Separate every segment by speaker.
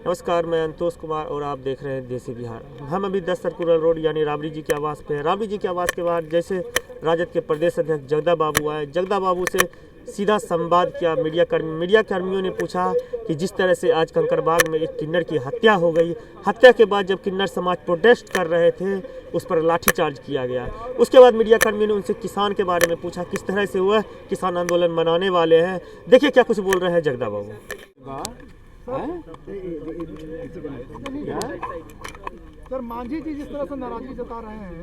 Speaker 1: नमस्कार, मैं अंतोष कुमार और आप देख रहे हैं देसी बिहार। हम अभी 10 सर्कुलर रोड यानी राबड़ी जी के आवास पे हैं। राबड़ी जी के आवास के बाहर जैसे राजद के प्रदेश अध्यक्ष जगदा बाबू आए, जगदा बाबू से सीधा संवाद किया मीडिया कर्मियों ने पूछा कि जिस तरह से आज कंकड़बाग में एक किन्नर की हत्या हो गई, हत्या के बाद जब किन्नर समाज प्रोटेस्ट कर रहे थे उस पर लाठीचार्ज किया गया। उसके बाद मीडिया कर्मियों ने उनसे किसान के बारे में पूछा, किस तरह से वह किसान आंदोलन मनाने वाले हैं। देखिए क्या कुछ बोल रहे हैं जगदा बाबू।
Speaker 2: सर, मांझी जी जिस तरह से नाराजगी जता रहे हैं,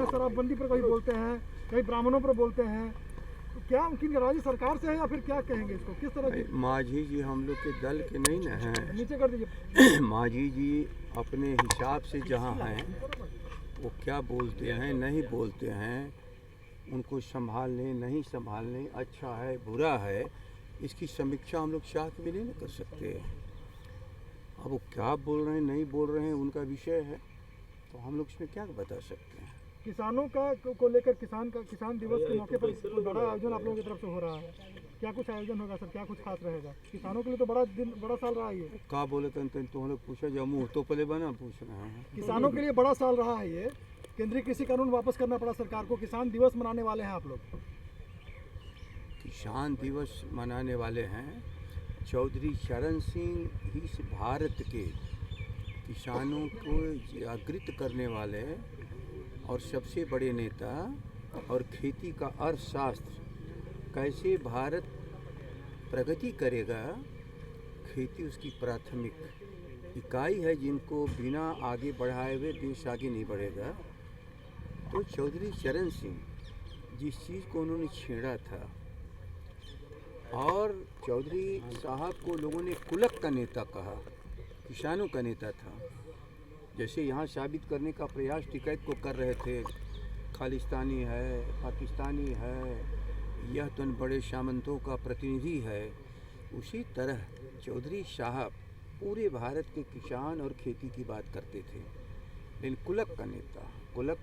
Speaker 2: शराबबंदी पर कभी बोलते हैं, कभी ब्राह्मणों पर बोलते हैं, तो क्या उनकी नाराजगी सरकार से है या फिर क्या कहेंगे इसको, किस तरह की?
Speaker 3: मांझी जी हम लोग के दल के नहीं न हैं।
Speaker 2: नीचे कर दीजिए।
Speaker 3: मांझी जी अपने हिसाब से जहाँ हैं वो क्या बोलते हैं नहीं बोलते हैं, उनको संभालने नहीं संभालने, अच्छा है बुरा है, इसकी समीक्षा हम लोग चाह के भी नहीं कर सकते। अब वो क्या बोल रहे हैं नहीं बोल रहे हैं उनका विषय है, तो हम लोग इसमें क्या बता सकते हैं।
Speaker 2: किसानों का को लेकर किसान दिवस के मौके पर कोई बड़ा आयोजन आप लोगों की तरफ से हो रहा है, क्या कुछ आयोजन होगा सर, क्या कुछ खास रहेगा? किसानों के लिए तो बड़ा साल रहा है ये।
Speaker 3: क्या बोले तो हम लोग पूछा जो मुँह तो पले बना पूछ रहे हैं।
Speaker 2: किसानों के लिए बड़ा साल रहा है ये, केंद्रीय कृषि कानून वापस करना पड़ा सरकार को, किसान दिवस मनाने वाले हैं आप लोग।
Speaker 3: किसान दिवस मनाने वाले हैं। चौधरी चरण सिंह इस भारत के किसानों को जागृत करने वाले और सबसे बड़े नेता, और खेती का अर्थशास्त्र कैसे भारत प्रगति करेगा, खेती उसकी प्राथमिक इकाई है, जिनको बिना आगे बढ़ाए हुए देश आगे नहीं बढ़ेगा। तो चौधरी चरण सिंह जिस चीज़ को उन्होंने छेड़ा था, और चौधरी साहब को लोगों ने कुलक का नेता कहा, किसानों का नेता था। जैसे यहाँ साबित करने का प्रयास टिकैत को कर रहे थे, खालिस्तानी है, पाकिस्तानी है, यह तो बड़े सामंतों का प्रतिनिधि है, उसी तरह चौधरी साहब पूरे भारत के किसान और खेती की बात करते थे। लेकिन कुलक का नेता, कुलक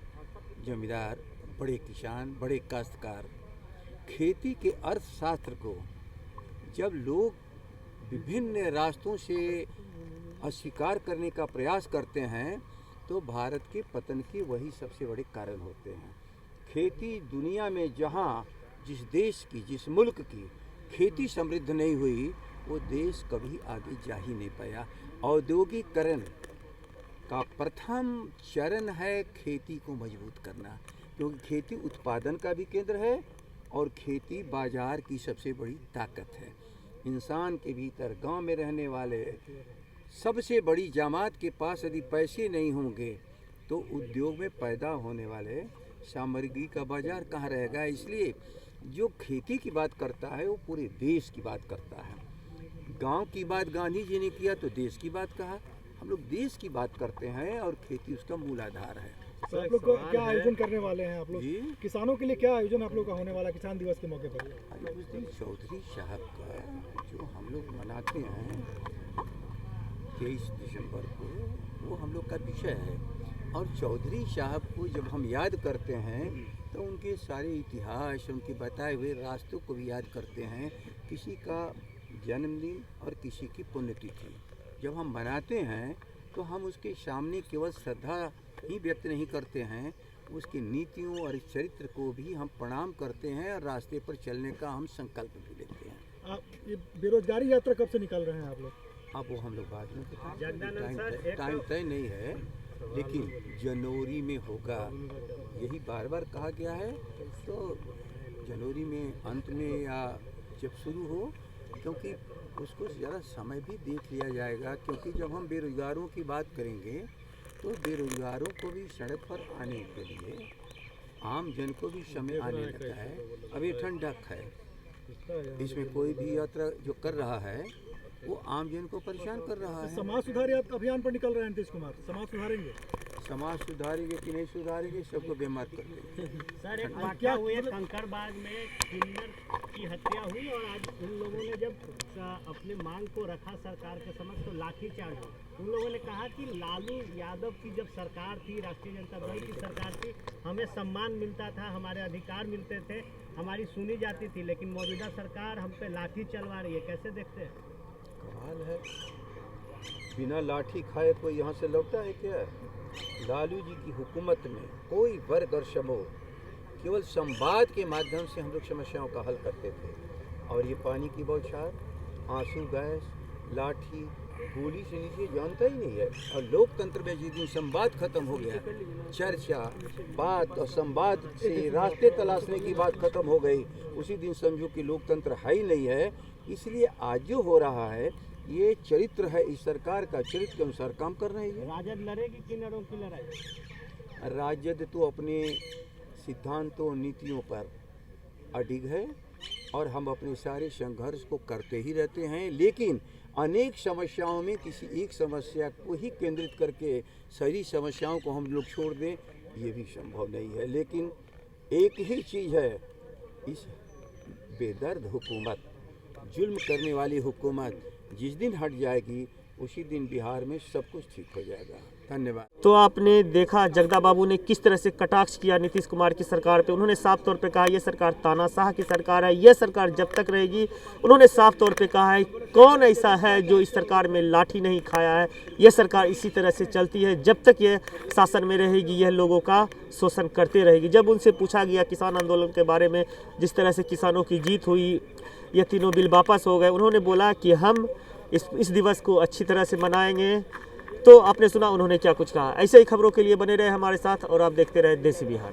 Speaker 3: जमींदार, बड़े किसान, बड़े काश्तकार, खेती के अर्थशास्त्र को जब लोग विभिन्न रास्तों से अस्वीकार करने का प्रयास करते हैं तो भारत के पतन के वही सबसे बड़े कारण होते हैं। खेती दुनिया में जहाँ जिस देश की, जिस मुल्क की खेती समृद्ध नहीं हुई, वो देश कभी आगे जा ही नहीं पाया। औद्योगिकरण का प्रथम चरण है खेती को मजबूत करना, क्योंकि खेती उत्पादन का भी केंद्र है और खेती बाजार की सबसे बड़ी ताकत है। इंसान के भीतर, गांव में रहने वाले सबसे बड़ी जमात के पास यदि पैसे नहीं होंगे तो उद्योग में पैदा होने वाले सामग्री का बाजार कहाँ रहेगा। इसलिए जो खेती की बात करता है वो पूरे देश की बात करता है। गांव की बात गांधी जी ने किया तो देश की बात कहा, हम लोग देश की बात करते हैं और खेती उसका मूल आधार है।
Speaker 2: तो आप लोग क्या आयोजन करने वाले हैं आप लोग? किसानों के लिए क्या आयोजन आप लोग का होने वाला किसान दिवस के मौके पर?
Speaker 3: चौधरी साहब का जो हम लोग मनाते हैं 23 दिसंबर को, वो हम लोग का विषय है। और चौधरी साहब को जब हम याद करते हैं तो उनके सारे इतिहास, उनके बताए हुए रास्तों को भी याद करते हैं। किसी का जन्मदिन और किसी की पुण्यतिथि जब हम मनाते हैं तो हम उसके सामने केवल श्रद्धा ही व्यक्त नहीं करते हैं, उसकी नीतियों और चरित्र को भी हम प्रणाम करते हैं और रास्ते पर चलने का हम संकल्प भी लेते हैं।
Speaker 2: आप ये बेरोजगारी यात्रा कब से निकाल रहे हैं आप लोग?
Speaker 3: अब वो हम लोग बाद में, टाइम तय नहीं है, लेकिन जनवरी में होगा, यही बार बार कहा गया है। तो जनवरी में अंत में या जब शुरू हो, क्योंकि उसको ज़रा समय भी देख लिया जाएगा। क्योंकि जब हम बेरोजगारों की बात करेंगे तो बेरोजगारों को भी सड़क पर आने के लिए, आम जन को भी समय आने लगता है। अब ये ठंडक है, इसमें कोई भी यात्रा जो कर रहा है वो आम जन को परेशान कर रहा है।
Speaker 2: समाज सुधार अभियान पर निकल रहे हैं नीतीश कुमार, समाज सुधारेंगे?
Speaker 3: समाज सुधारेंगे कि नहीं सुधारेंगे, सबको बेमार कर देंगे।
Speaker 4: सर, एक वाकया हुई है कंकड़बाग में, किन्नर की हत्या हुई और आज उन लोगों ने जब अपनी मांग को रखा सरकार के समक्ष तो लाठीचार्ज हुआ। उन लोगों ने कहा कि लालू यादव की जब सरकार थी, राष्ट्रीय जनता दल की सरकार थी, हमें सम्मान मिलता था, हमारे अधिकार मिलते थे, हमारी सुनी जाती थी, लेकिन मौजूदा सरकार हम पे लाठी चलवा रही है। कैसे देखते हैं?
Speaker 3: कमाल है, बिना लाठी खाए कोई यहाँ से लौटा है क्या? लालू जी की हुकूमत में कोई वर्ग और समूह केवल संवाद के माध्यम से हम लोग समस्याओं का हल करते थे, और ये पानी की बौछार, आंसू गैस, लाठी, गोली से नीचे जानता ही नहीं है। और लोकतंत्र में जिस दिन संवाद खत्म हो गया, चर्चा, बात और संवाद से रास्ते तलाशने की बात खत्म हो गई, उसी दिन समझो कि लोकतंत्र है ही नहीं है। इसलिए आज जो हो रहा है ये चरित्र है, इस सरकार का चरित्र के अनुसार काम कर रही है।
Speaker 4: राजद लड़ेगी किन्नरों की लड़ाई?
Speaker 3: राजद तो अपने सिद्धांतों नीतियों पर अडिग है और हम अपने सारे संघर्ष को करते ही रहते हैं, लेकिन अनेक समस्याओं में किसी एक समस्या को ही केंद्रित करके सारी समस्याओं को हम लोग छोड़ दें, ये भी संभव नहीं है। लेकिन एक ही चीज़ है, इस बेदर्द हुकूमत, जुल्म करने वाली हुकूमत जिस दिन हट जाएगी उसी दिन बिहार में सब कुछ ठीक हो जाएगा। धन्यवाद।
Speaker 1: तो आपने देखा जगदा बाबू ने किस तरह से कटाक्ष किया नीतीश कुमार की सरकार पे। उन्होंने साफ तौर पे कहा यह सरकार तानाशाह की सरकार है, यह सरकार जब तक रहेगी। उन्होंने साफ तौर पे कहा है कौन ऐसा है जो इस सरकार में लाठी नहीं खाया है। यह सरकार इसी तरह से चलती है, जब तक यह शासन में रहेगी यह लोगों का शोषण करते रहेगी। जब उनसे पूछा गया किसान आंदोलन के बारे में, जिस तरह से किसानों की जीत हुई, ये तीनों बिल वापस हो गए, उन्होंने बोला कि हम इस दिवस को अच्छी तरह से मनाएंगे। तो आपने सुना उन्होंने क्या कुछ कहा। ऐसे ही खबरों के लिए बने रहे हमारे साथ और आप देखते रहे देसी बिहार।